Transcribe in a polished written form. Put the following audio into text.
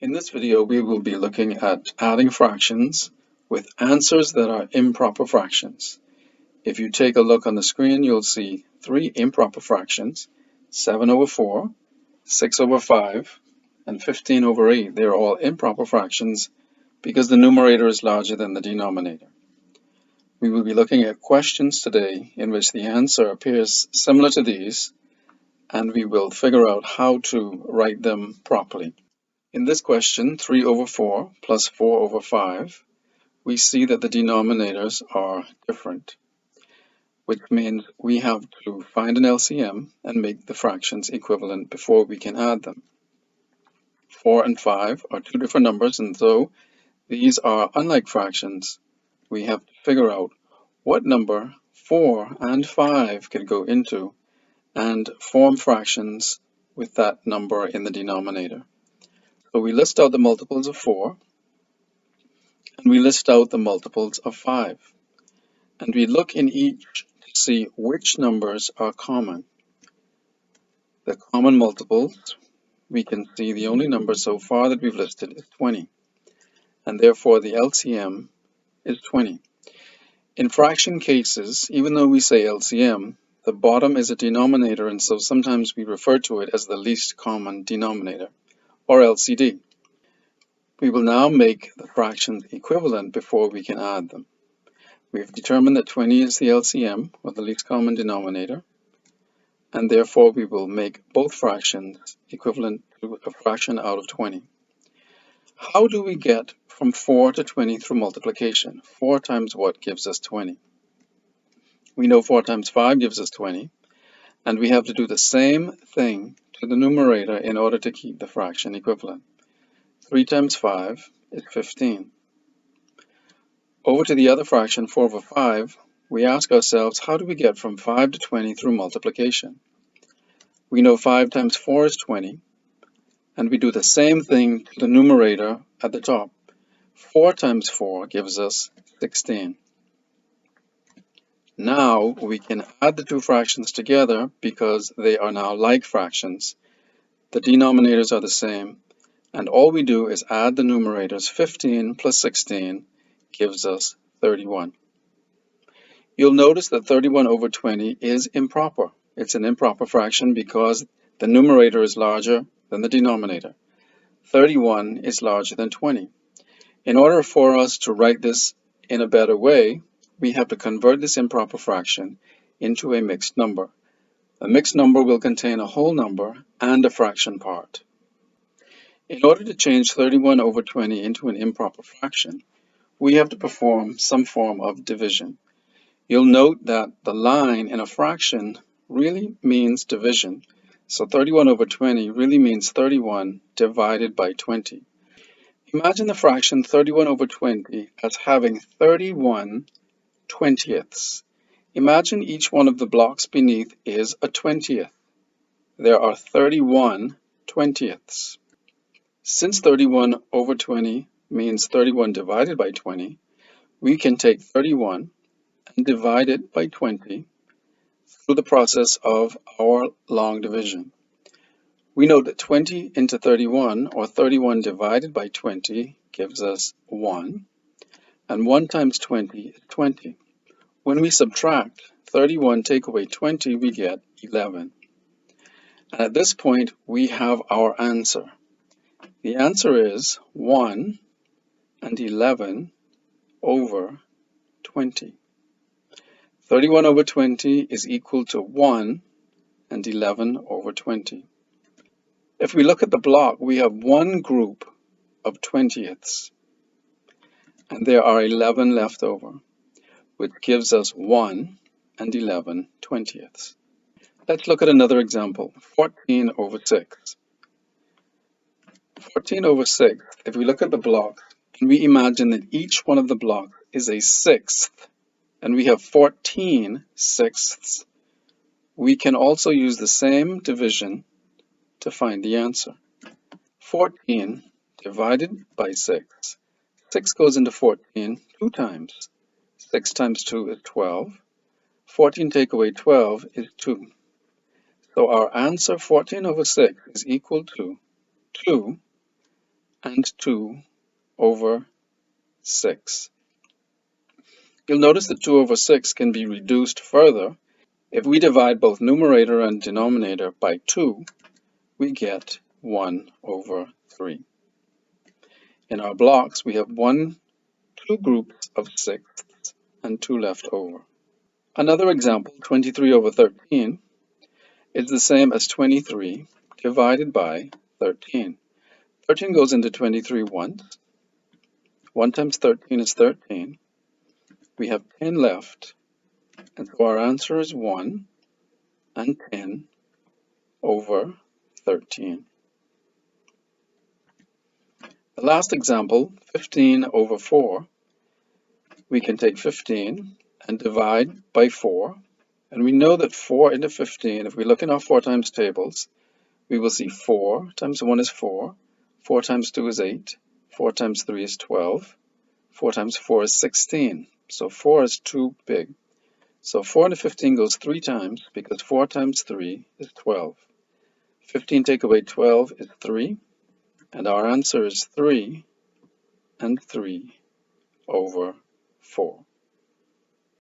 In this video, we will be looking at adding fractions with answers that are improper fractions. If you take a look on the screen, you'll see three improper fractions, 7 over 4, 6 over 5, and 15 over 8. They're all improper fractions because the numerator is larger than the denominator. We will be looking at questions today in which the answer appears similar to these, and we will figure out how to write them properly. In this question, 3 over 4 plus 4 over 5, we see that the denominators are different, which means we have to find an LCM and make the fractions equivalent before we can add them. 4 and 5 are two different numbers, and though these are unlike fractions, we have to figure out what number 4 and 5 can go into and form fractions with that number in the denominator. So we list out the multiples of 4, and we list out the multiples of 5. And we look in each to see which numbers are common. The common multiples, we can see the only number so far that we've listed is 20. And therefore the LCM is 20. In fraction cases, even though we say LCM, the bottom is a denominator, and so sometimes we refer to it as the least common denominator, or LCD. We will now make the fractions equivalent before we can add them. We've determined that 20 is the LCM, or the least common denominator, and therefore we will make both fractions equivalent to a fraction out of 20. How do we get from 4 to 20 through multiplication? 4 times what gives us 20? We know 4 times 5 gives us 20, and we have to do the same thing to the numerator in order to keep the fraction equivalent. 3 times 5 is 15. Over to the other fraction, 4 over 5, we ask ourselves, how do we get from 5 to 20 through multiplication? We know 5 times 4 is 20, and we do the same thing to the numerator at the top. 4 times 4 gives us 16. Now we can add the two fractions together because they are now like fractions. The denominators are the same, and all we do is add the numerators. 15 plus 16 gives us 31. You'll notice that 31 over 20 is improper. It's an improper fraction because the numerator is larger than the denominator. 31 is larger than 20. In order for us to write this in a better way, we have to convert this improper fraction into a mixed number. A mixed number will contain a whole number and a fraction part. In order to change 31 over 20 into an improper fraction, we have to perform some form of division. You'll note that the line in a fraction really means division. So 31 over 20 really means 31 divided by 20. Imagine the fraction 31 over 20 as having 31 20ths. Imagine each one of the blocks beneath is a 20th. There are 31 20ths. Since 31 over 20 means 31 divided by 20, we can take 31 and divide it by 20 through the process of our long division. We know that 20 into 31, or 31 divided by 20, gives us 1, and 1 times 20 is 20. When we subtract 31 take away 20, we get 11. And at this point, we have our answer. The answer is 1 and 11 over 20. 31 over 20 is equal to 1 and 11 over 20. If we look at the block, we have one group of 20ths, and there are 11 left over, which gives us 1 and 11 20ths. Let's look at another example, 14 over 6. 14 over 6, if we look at the block, and we imagine that each one of the blocks is a sixth, and we have 14 sixths, we can also use the same division to find the answer. 14 divided by 6. 6 goes into 14 2 times. 6 times 2 is 12. 14 take away 12 is 2. So our answer, 14 over 6, is equal to 2 and 2 over 6. You'll notice that 2 over 6 can be reduced further. If we divide both numerator and denominator by 2, we get 1 over 3. In our blocks, we have two groups of 6 and 2 left over. Another example, 23 over 13, is the same as 23 divided by 13. 13 goes into 23 once. 1 times 13 is 13. We have 10 left, and so our answer is 1 and 10 over 13. The last example, 15 over 4, we can take 15 and divide by 4. And we know that 4 into 15, if we look in our 4 times tables, we will see 4 times 1 is 4, 4 times 2 is 8, 4 times 3 is 12, 4 times 4 is 16. So 4 is too big. So 4 into 15 goes 3 times because 4 times 3 is 12. 15 take away 12 is 3, and our answer is 3 and 3 over 4.